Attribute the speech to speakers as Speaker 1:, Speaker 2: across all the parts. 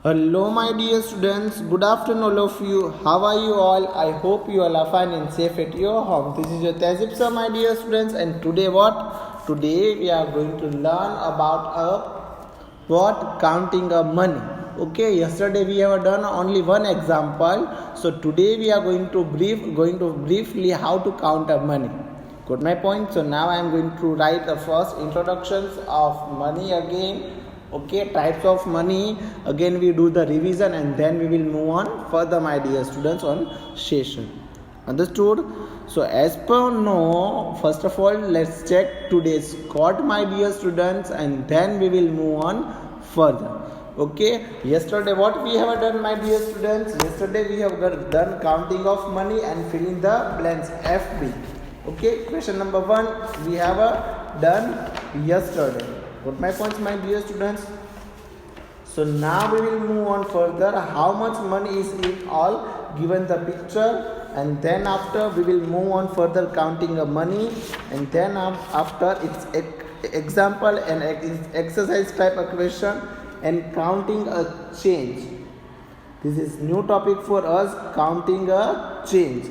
Speaker 1: Hello, my dear students. Good afternoon, all of you. How are you all? I hope you all are fine and safe at your home. This is your Tazib sir, my dear students. And today, what? Today we are going to learn about counting a money. Okay. Yesterday we have done only one example. So today we are going to briefly how to count a money. Got my point? So now I am going to write the first introductions of money again. Okay, types of money. Again we do the revision and then we will move on further, my dear students, on session. Understood? So as per now, first of all, let's check today's quote, my dear students, and then we will move on further. Okay, yesterday what we have done, my dear students? Yesterday we have done counting of money and filling the blanks FB. Okay, question number 1 we have done yesterday. Got my points, my dear students? So now we will move on further. How much money is it all given the picture, and then after we will move on further counting the money, and then after it's example and exercise type of question and counting a change. This is new topic for us, counting a change.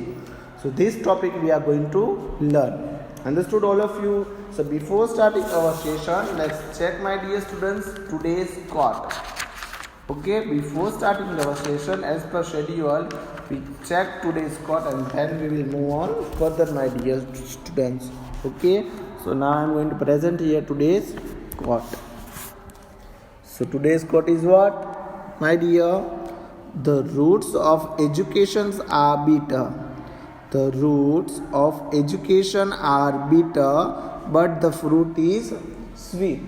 Speaker 1: So this topic we are going to learn. Understood, all of you? So before starting our session, let's check, my dear students, today's quote. Okay, before starting our session, as per schedule, we check today's quote and then we will move on further, my dear students. Okay, so now I am going to present here today's quote. So today's quote is what, my dear? The roots of education are bitter. The roots of education are bitter, but the fruit is sweet.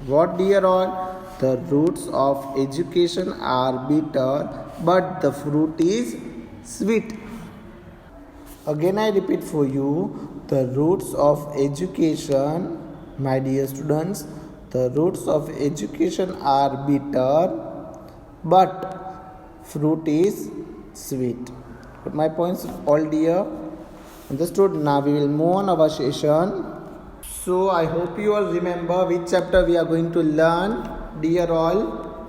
Speaker 1: What, dear all? The roots of education are bitter, but the fruit is sweet. Again I repeat for you, the roots of education, my dear students, the roots of education are bitter, but fruit is sweet. Put my points all, dear. Understood? Now we will move on our session. So I hope you all remember which chapter we are going to learn, dear all.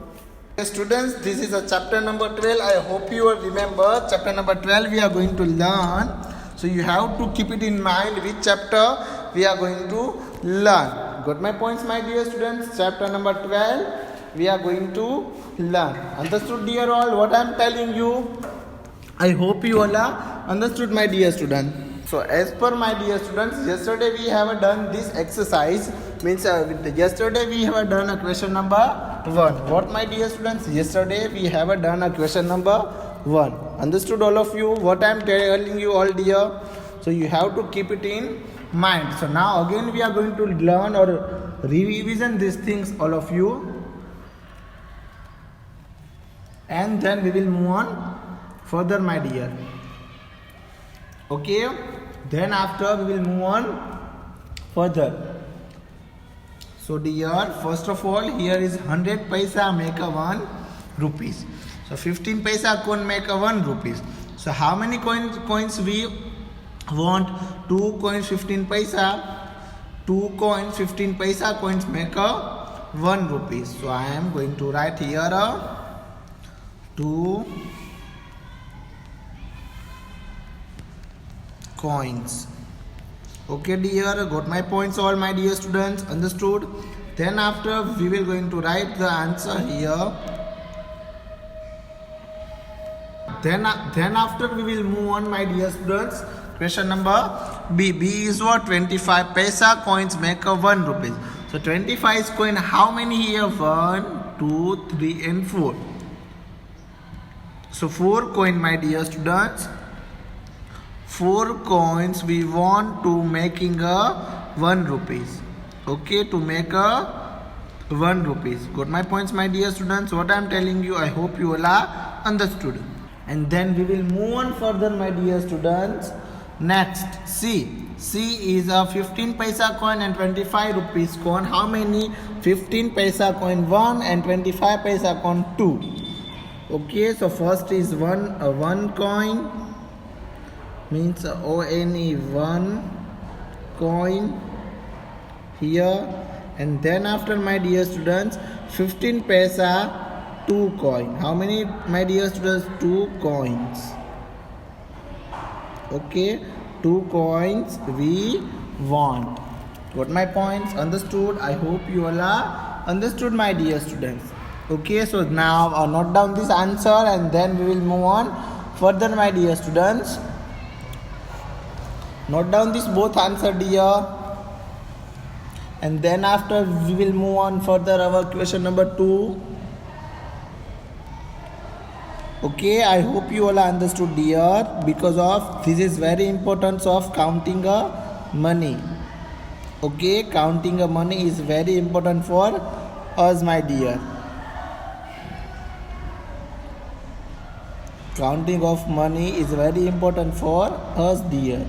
Speaker 1: Students, this is a chapter number 12. I hope you all remember chapter number 12 we are going to learn. So you have to keep it in mind which chapter we are going to learn. Got my points, my dear students? Chapter number 12 we are going to learn. Understood, dear all, what I am telling you? I hope you all are understood, my dear students. So as per, my dear students, yesterday we have done this exercise. Means yesterday we have done a question number 1. What, my dear students? Yesterday we have done a question number 1. Understood, all of you? What I am telling you all, dear? So you have to keep it in mind. So now again we are going to learn or revision these things, all of you. And then we will move on further, my dear. Okay, then after we will move on further. So dear, first of all, here is 100 paisa make a 1 rupees. So 15 paisa coin make a 1 rupees. So how many coins we want? 2 coins 15 paisa. 2 coins 15 paisa coins make a 1 rupees. So I am going to write here 2 coins. Okay, dear, got my points all, my dear students? Understood? Then after we will going to write the answer here. Then after we will move on, my dear students. Question number B. B is what? 25 paisa coins make a 1 rupees. So 25 is coin. How many here? 1, 2, 3 and 4. So 4 coin, my dear students. 4 coins we want to making a 1 rupees. Okay, to make a 1 rupees. Got my points, my dear students? What I am telling you, I hope you all are understood. And then we will move on further, my dear students. Next, C. C is a 15 paisa coin and 25 rupees coin. How many? 15 paisa coin 1 and 25 paisa coin 2. Okay, so first is one coin. Means ONE 1 coin here, and then after, my dear students, 15 paisa 2 coin. How many, my dear students? 2 coins. Okay, 2 coins we want. Got my points? Understood? I hope you all are understood, my dear students. Okay, so now note down this answer and then we will move on further, my dear students. Note down this both answer, dear. And then after we will move on further our question number 2. Okay, I hope you all understood, dear, because of this is very important of counting a money. Okay, counting a money is very important for us, my dear. Counting of money is very important for us, dear.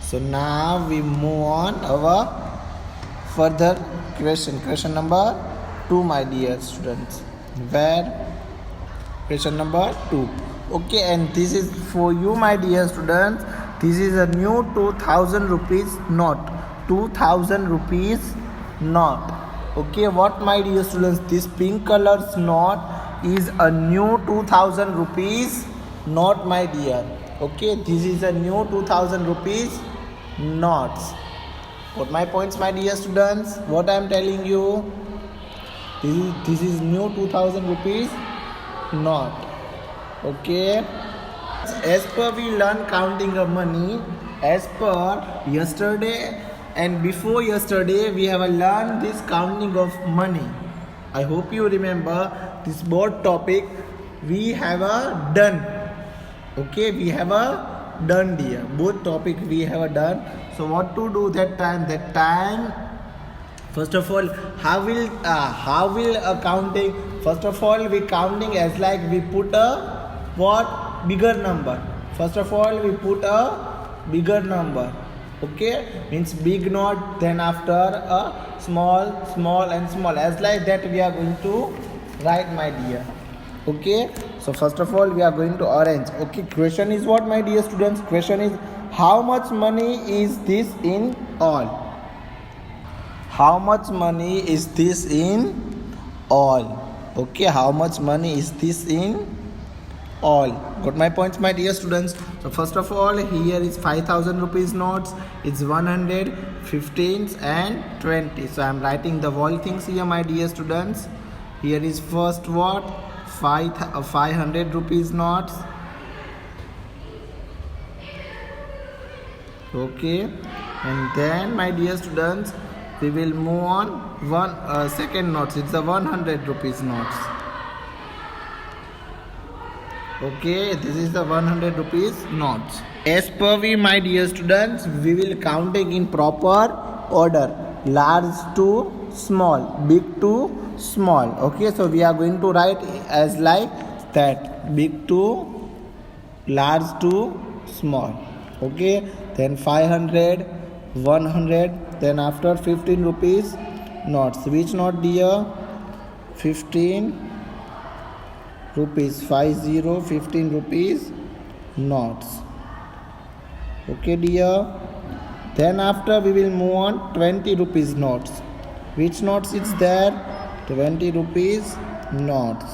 Speaker 1: So now we move on our further question number 2, my dear students. Where question number 2. Okay, and this is for you, my dear students. This is a new 2000 rupees note. 2000 rupees note. Okay, what, my dear students? This pink color's note is a new 2000 rupees note, my dear. Okay, this is a new 2000 rupees notes. Got my points, my dear students? What I am telling you? This is new 2000 rupees note. Okay, as per we learn counting of money, as per yesterday and before yesterday we have learned this counting of money. I hope you remember this board topic we have done. Okay, we have done, dear. Both topic we have done. So what to do that time? First of all, how will counting? First of all, we counting as like we put a what bigger number. First of all, we put a bigger number. Okay, means big note. Then after a small and small. As like that we are going to write, my dear. Okay, so first of all we are going to arrange. Okay, question is what, my dear students? Question is how much money is this in all? How much money is this in all? Okay, how much money is this in all? Got my points, my dear students? So first of all, here is 5000 rupees notes. It's 100, 15s and 20. So I am writing the whole things here, my dear students. Here is first what? 500 rupees notes. Okay, and then, my dear students, we will move on second notes. It's the 100 rupees notes. Okay, this is the 100 rupees notes. As per we, my dear students, we will counting in proper order, large to small, big to small. Okay, so we are going to write as like that, big to large to small. Okay, then 500, 100, then after 15 rupees notes. Which note, dear? 15 rupees, 50, 15 rupees notes. Okay, dear. Then after we will move on 20 rupees notes. Which notes is there? 20 rupees notes.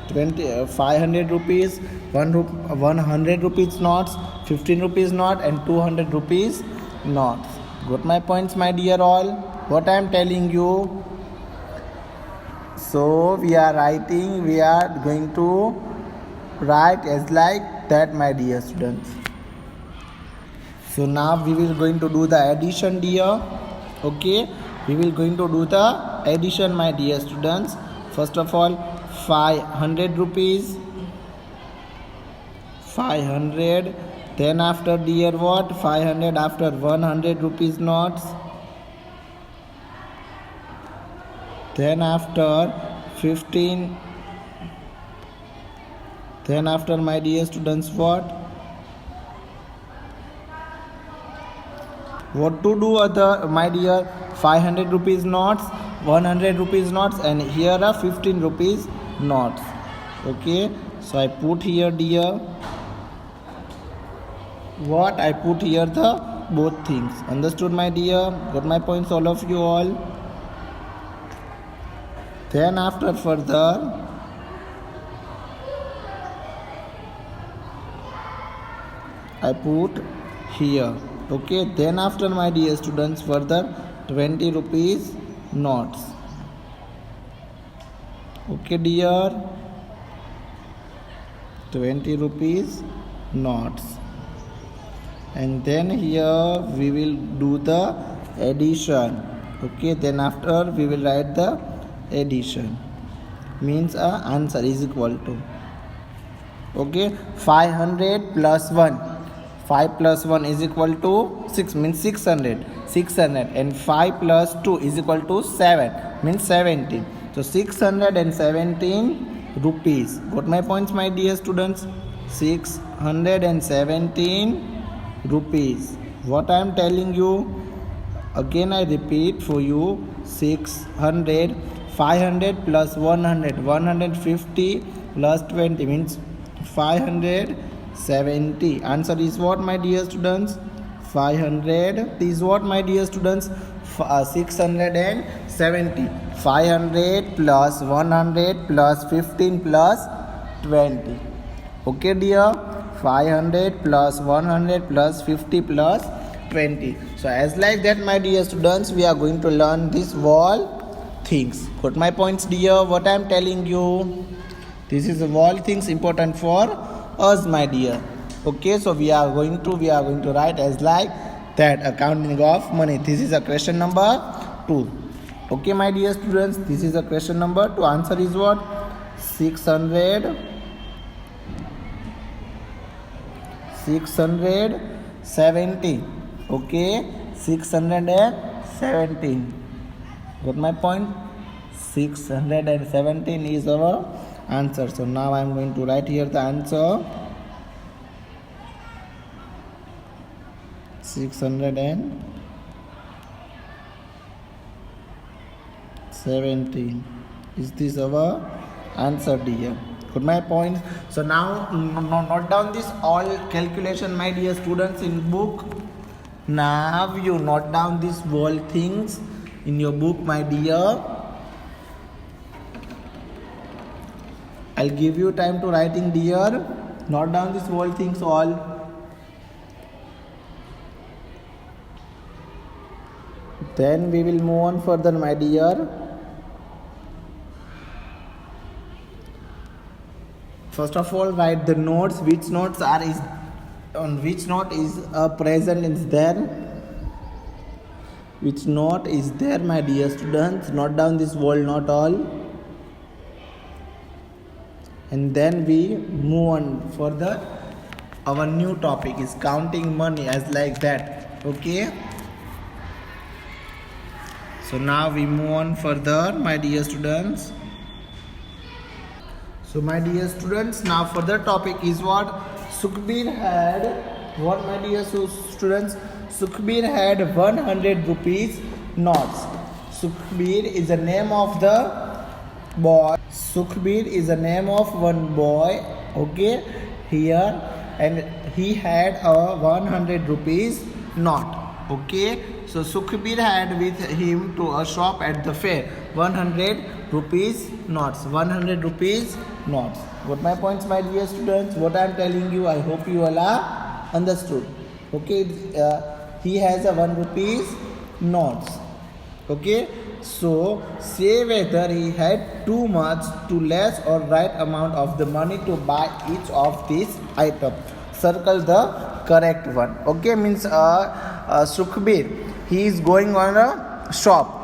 Speaker 1: 500 rupees, 100 rupees notes, 15 rupees note and 200 rupees notes. Got my points, my dear all? What I am telling you? So we are going to write as like that, my dear students. So now we will going to do the addition, dear. Okay, we will going to do the addition, my dear students. First of all, 500 rupees, 500. Then after, dear, what? 500 after 100 rupees notes. Then after 15. Then after, my dear students, what? What to do other, my dear? 500 rupees notes, 100 rupees notes, and here are 15 rupees notes. Okay, so I put here, dear, what? I put here the both things. Understood, my dear? Got my points, all of you all? Then after further, I put here. Okay, then after, my dear students, further 20 rupees notes. Okay, dear, 20 rupees notes. And then here we will do the addition. Okay, then after we will write the addition. Means answer is equal to, okay, 500 plus 1. 5 plus 1 is equal to 6, means 600. 600 and 5 plus 2 is equal to 7, means 17. So 617 rupees. Got my points, my dear students? 617 rupees. What I am telling you, again I repeat for you, 600, 500 plus 100, 150 plus 20 means 570. Answer is what, my dear students? 500 is what, my dear students? 670. 500 plus 100 plus 15 plus 20. Okay, dear? 500 plus 100 plus 50 plus 20. So as like that, my dear students, we are going to learn this wall things. Got my points, dear? What I am telling you, this is wall things important for us, my dear. Okay, so we are going to write as like that, accounting of money. This is a question number 2. Okay, my dear students, this is a question number 2. Answer is what? 670. Okay, 617. Got my point? 617 is our answer. So now I am going to write here the answer. 617. Is this our answer, dear? Got my point? So now note down this all calculation, my dear students, in book. Now you note down these whole things in your book, my dear. I'll give you time to writing, dear. Note down these whole things all. Then we will move on further, my dear. First of all, write the notes. Which notes are on which note is present is there. Which note is there, my dear students? Note down this whole note all. And then we move on further. Our new topic is counting money as like that. Okay. So now we move on further, my dear students. So my dear students, now further topic is what? Sukhbir had, what, my dear students? Sukhbir had 100 rupees notes. Sukhbir is the name of the boy. Sukhbir is the name of one boy. Okay, here, and he had a 100 rupees note. Okay, so Sukhbir had with him to a shop at the fair 100 rupees notes. 100 rupees notes. Got my points, my dear students? What I am telling you, I hope you all are understood. Okay, he has a 1 rupees notes. Okay, so say whether he had too much, too less, or right amount of the money to buy each of these items. Circle the correct one. Okay, means Sukhbir, he is going on a shop.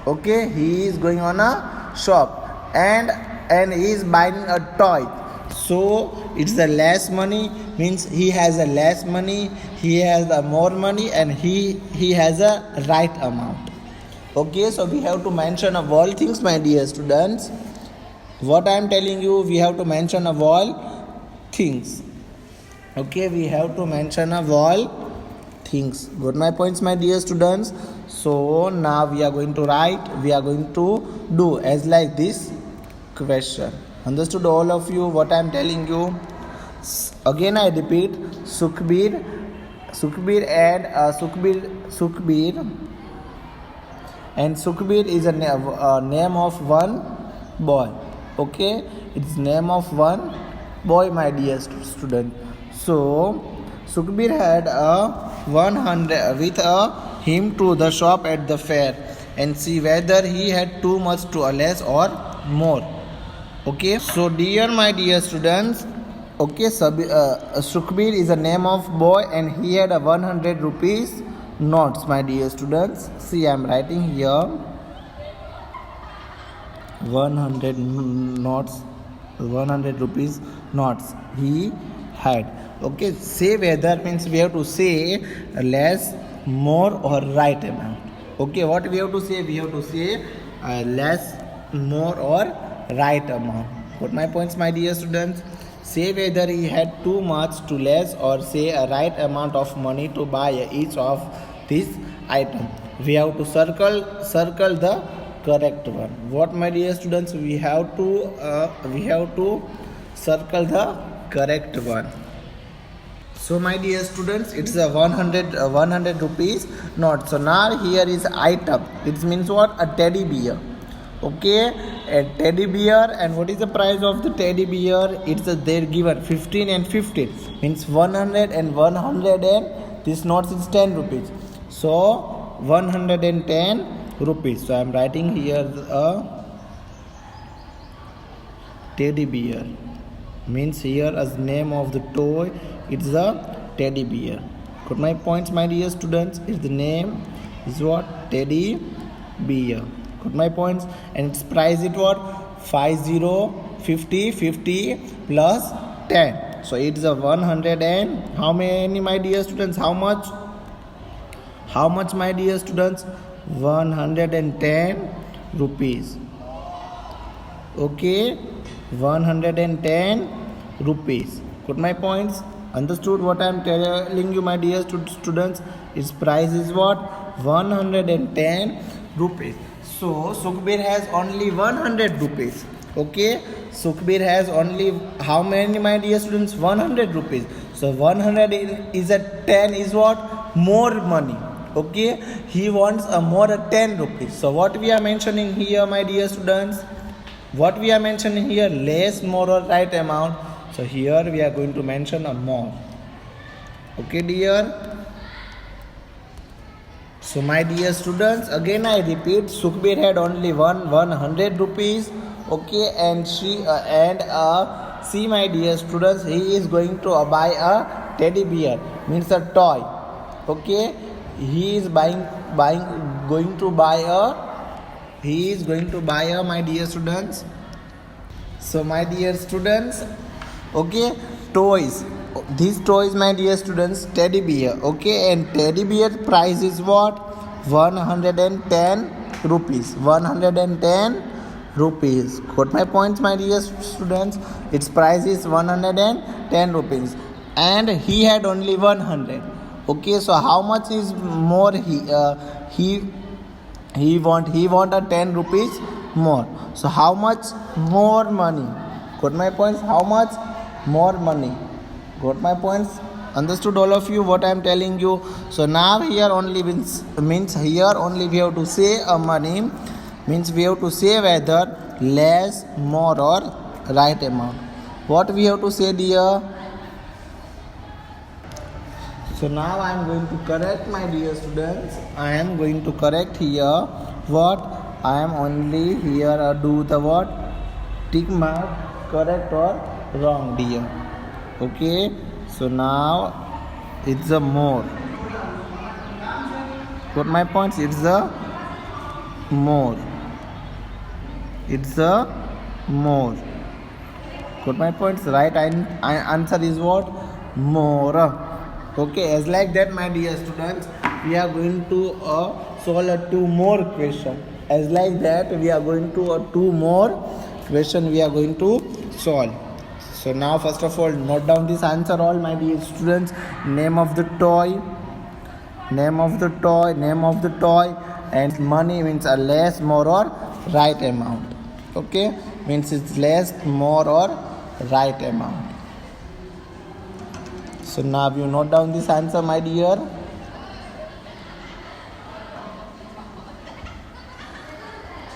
Speaker 1: Okay, he is going on a shop and he is buying a toy. So it's the less money, means he has a less money, he has a more money, and he has a right amount. Okay, so we have to mention of all things, my dear students. What I am telling you, we have to mention of all things. Okay, we have to mention of all things. Got my points, my dear students? So now we are going to write, we are going to do as like this question. Understood, all of you, what I am telling you? Again I repeat, Sukhbir Sukhbir and Sukhbir is a name of one boy. Okay, it's name of one boy, my dear student. So Sukhbir had a 100 with him to the shop at the fair and see whether he had too much to less or more. Okay, so dear my dear students, okay, Sukhbir is a name of boy and he had a 100 rupees notes, my dear students. See, I am writing here 100 notes, 100 rupees notes he had. Okay, say whether means we have to say less, more or right amount. Okay, what we have to say? We have to say less, more or right amount. Got my points, my dear students? Say whether he had too much to less or say a right amount of money to buy each of these items. We have to circle the correct one. What, my dear students? We have to circle the correct one. So my dear students, it's a 100 rupees note. So now here is item. It means what? A teddy bear. Okay, a teddy bear. And what is the price of the teddy bear? It's they're given 15 and 15 means 100 and 100 and this note is 10 rupees. So 110 rupees. So I am writing here a teddy bear. Means here as name of the toy, it's a teddy bear. Got my points, my dear students? Is the name is what? Teddy bear. Got my points? And its price is what? 50 plus 10. So it's a 100 and how many, my dear students? How much? How much, my dear students? 110 rupees. Okay, 110 rupees. Got my points? Understood what I am telling you, my dear students? Its price is what? 110 rupees. So Sukhbir has only 100 rupees. Okay, Sukhbir has only how many, my dear students? 100 rupees. So 100 is a 10 is what? More money. Okay, he wants a more 10 rupees. So what we are mentioning here, my dear students? What we are mentioning here? Less, more or right amount. So here we are going to mention a more. Okay, dear. So my dear students, again I repeat, Sukhbir had only 100 rupees. Okay, and see, my dear students, he is going to buy a teddy bear, means a toy. Okay, he is going to buy a, my dear students. So my dear students, okay, toys. These toys, my dear students, teddy bear. Okay, and teddy bear price is what? 110 rupees. 110 rupees. Got my points, my dear students? Its price is 110 rupees. And he had only 100. Okay, so how much is more he want a 10 rupees more. So how much more money? Got my points? How much more money? Got my points? Understood all of you what I am telling you? So now here only means here only we have to say a money, means we have to say whether less, more or right amount. What we have to say, dear? So now I am going to correct, my dear students. I am going to correct here what? I am only here do the what? Tick mark, correct or wrong, dear. Okay, so now it's a more. Got my points? It's a more. It's a more. Got my points? Right answer is what? More. Okay, as like that, my dear students, we are going to solve 2 more questions. As like that, we are going to 2 more questions we are going to solve. So now first of all, note down this answer all, my dear students. Name of the toy, and money means a less, more or right amount. Okay, means it's less, more or right amount. So now you note down this answer, my dear.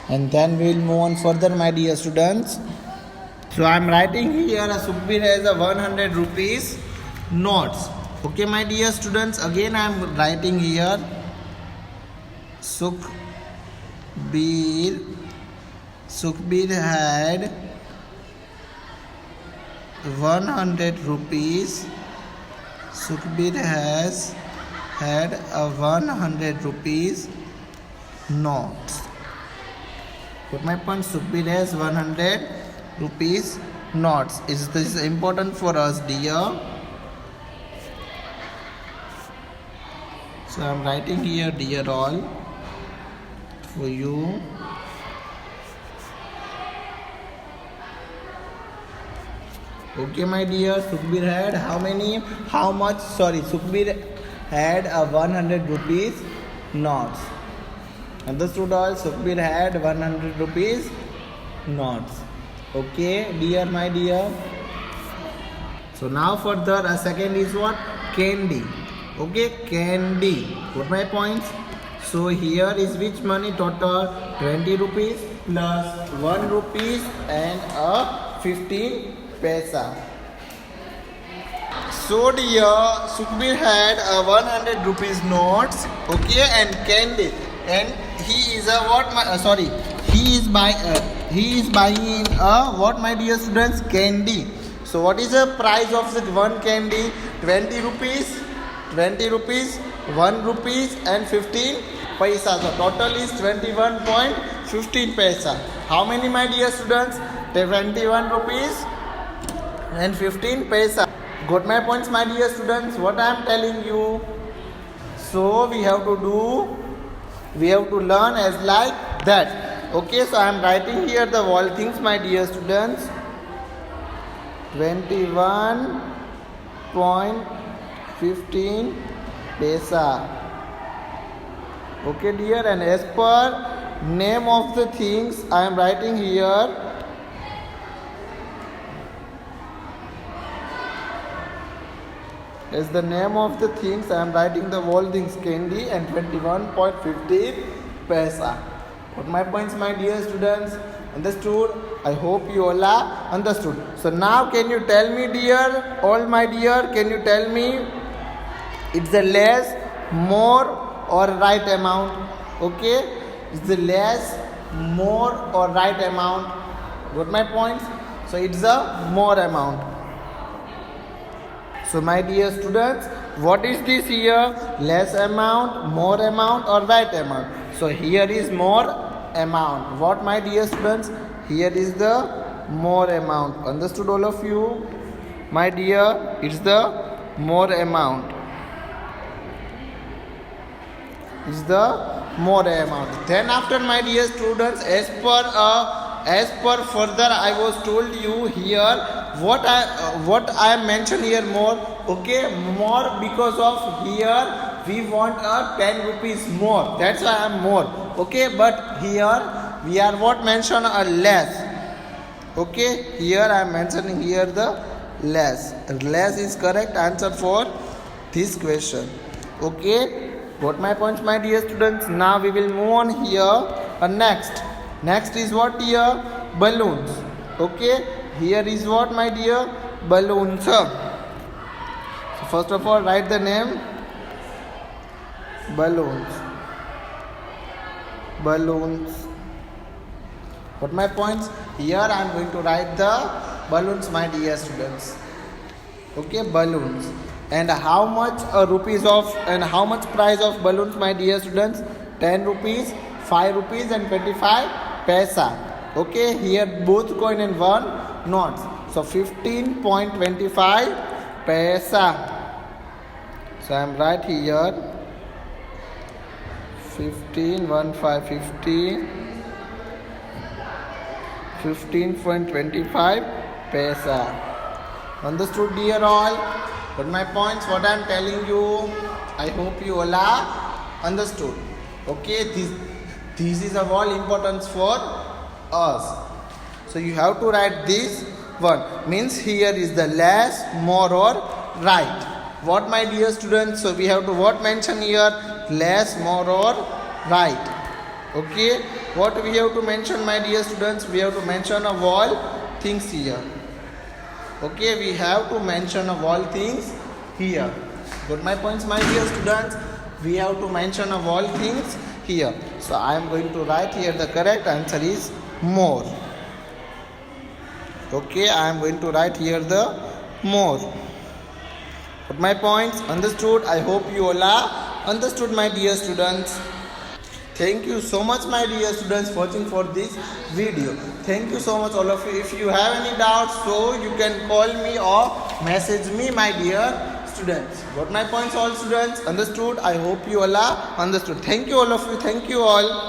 Speaker 1: And then we will move on further, my dear students. So I am writing here a Sukhbir has a 100 rupees notes. Okay, my dear students, again I am writing here Sukhbir had 100 rupees. Sukhbir has had a 100 rupees notes. Got my point? Sukhbir has 100 rupees notes. Is this important for us, dear? So I am writing here, dear all, for you. Okay, my dear. Sukhbir had Sukhbir had a 100 rupees notes. Understood all? Sukhbir had 100 rupees notes. Okay, dear, my dear. So now further, a second is what? Candy. Okay, candy. Got my points? So here is which money total? 20 rupees plus 1 rupees and a 15 paisa. So dear, Sukhbir had a 100 rupees notes. Okay, and candy. And he is buying what, my dear students? Candy. So what is the price of the one candy? 20 rupees, 1 rupees and 15 paisa. So total is 21.15 paisa. How many, my dear students? 21 rupees and 15 paisa. Got my points, my dear students? What I am telling you? So we have to learn as like that. Okay, so I am writing here the whole things, my dear students. 21.15 paisa. Okay, dear, and as per name of the things I am writing here. As the name of the things I am writing the whole things, candy and 21.15 paisa. What my points, my dear students? Understood? I hope you all are understood. So now can you tell me, dear, all my dear, can you tell me it's the less, more or right amount? Okay, it's the less, more or right amount. Got my points? So it's a more amount. So my dear students, what is this here? Less amount, more amount or right amount? So here is more amount. What, my dear students? Here is the more amount. Understood, all of you? My dear, it's the more amount. It's the more amount. Then after, my dear students, as per further I was told you here what I mentioned here more. Okay, more because of here we want a 10 rupees more. That's why I am more. Okay, but here we are what mention a less. Okay, here I am mentioning here the less. Less is correct answer for this question. Okay. Got my points, my dear students? Now we will move on here. Next is what, dear? Balloons. Okay. Here is what, my dear? Balloons. So first of all, write the name. Balloons. Got my points? Here I am going to write the balloons, my dear students. Okay, balloons. And how much rupees of and how much price of balloons, my dear students? 10 rupees, 5 rupees and 25 paisa. Okay, here both coin and one notes. So 15.25 paisa. So I am right here 15.25 paisa. Understood, dear all? But my points, what I am telling you, I hope you all are understood. Okay, this is of all importance for us. So you have to write this one. Means here is the less, more or right. What, my dear students? So we have to what mention here? Less, more, or right. Okay, what we have to mention, my dear students? We have to mention of all things here. Okay, we have to mention of all things here. Got my points, my dear students? We have to mention of all things here. So I am going to write here the correct answer is more. Okay, I am going to write here the more. Got my points? Understood? I hope you all are understood, my dear students. Thank you so much, my dear students, for watching for this video. Thank you so much, all of you. If you have any doubts, so you can call me or message me, my dear students. Got my points, all students? Understood? I hope you all are understood. Thank you, all of you. Thank you all.